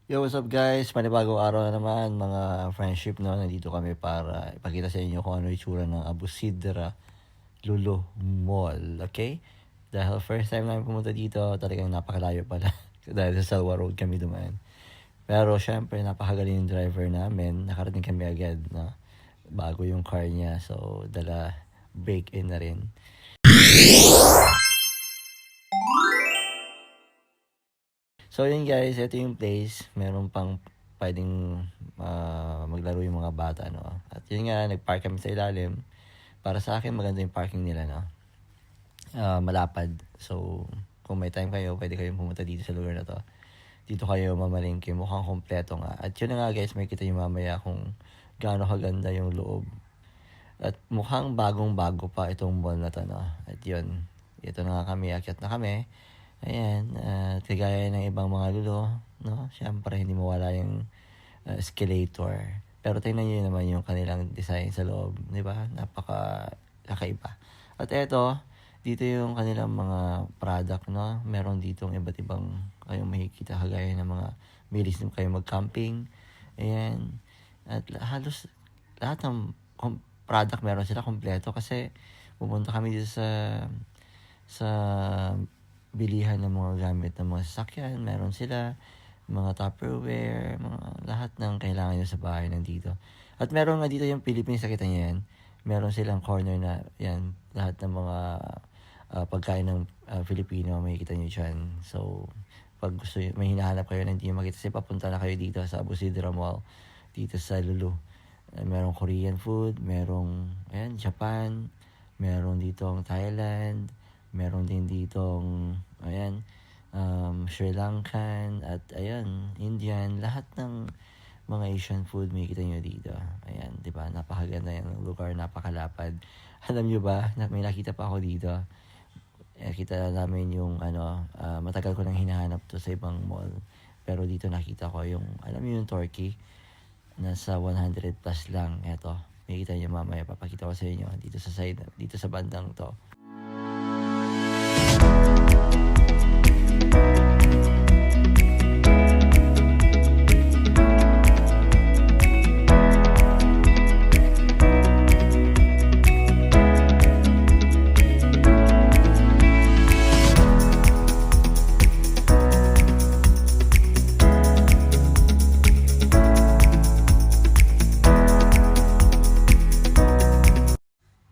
Yo, what's up guys? Panibagong araw na naman mga friendship, no? Nandito kami para ipakita sa inyo kung ano yung itsura ng Abu Sidra Lulu Mall, okay? Dahil first time namin pumunta dito, talagang napakalayo pala. Dahil sa Salwa Road kami dumaan. Pero syempre, napakagaling yung driver namin. Nakarating kami agad, no? Bago yung car niya, so dala break-in na rin. So yun guys, ito yung place. Meron pang pwedeng maglaro yung mga bata, no? At yun nga, nagpark kami sa ilalim. Para sa akin, maganda yung parking nila, no? Malapad. So, kung may time kayo, pwede kayong pumunta dito sa lugar na to. Dito kayo mamalingke. Mukhang kompleto nga. At yun na nga guys, may kita yung mamaya kung gaano kaganda yung loob. At mukhang bagong-bago pa itong mall na to, no? At yun, ito na nga kami, akyat na kami. Ayan, kagaya ng ibang mga lulo, no? Siyempre, hindi mawala yung escalator. Pero tingnan nyo naman yung kanilang design sa loob, di ba? Kakaiba. At eto, dito yung kanilang mga product, no? Meron ditong iba't ibang kayong makikita, kagaya ng mga milis na kayo mag-camping. Ayan. At halos lahat ng product meron sila kompleto kasi pupunta kami dito sa bilihan ng mga gamit ng mga sasakyan. Meron sila mga Tupperware, mga lahat ng kailangan nyo sa bahay nandito. At meron nga dito yung Philippines, nakita nyo yan. Meron silang corner na yan, lahat ng mga pagkain ng Filipino, makikita nyo dyan. So, pag gusto nyo, may hinahanap kayo na hindi nyo makita, kasi papunta na kayo dito sa Abu Sidra Mall, dito sa Lulu. Merong Korean food, merong Japan, meron ditong Thailand, meron din ditong Sri Lankan, at Indian, lahat ng mga Asian food makikita nyo dito. Ayan, di ba? Napakaganda yung lugar, napakalapad. Alam nyo ba, may nakita pa ako dito. Kita namin yung matagal ko nang hinahanap to sa ibang mall. Pero dito nakita ko yung, alam nyo yung Turkey, nasa 100 plus lang. Eto, makikita nyo mamaya, papakita ko sa inyo dito sa side, dito sa bandang to.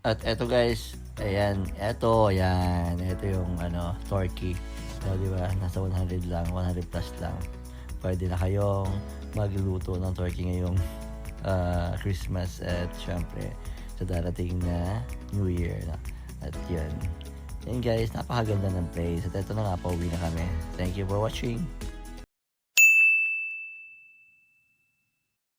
At eto guys, ito yung Turkey. So, di ba, nasa 100 lang, 100 plus lang. Pwede na kayong magluto ng turkey ngayong Christmas at syempre sa darating na New Year na. At yun guys, napakaganda ng place. At eto na nga, pauwi na kami. Thank you for watching.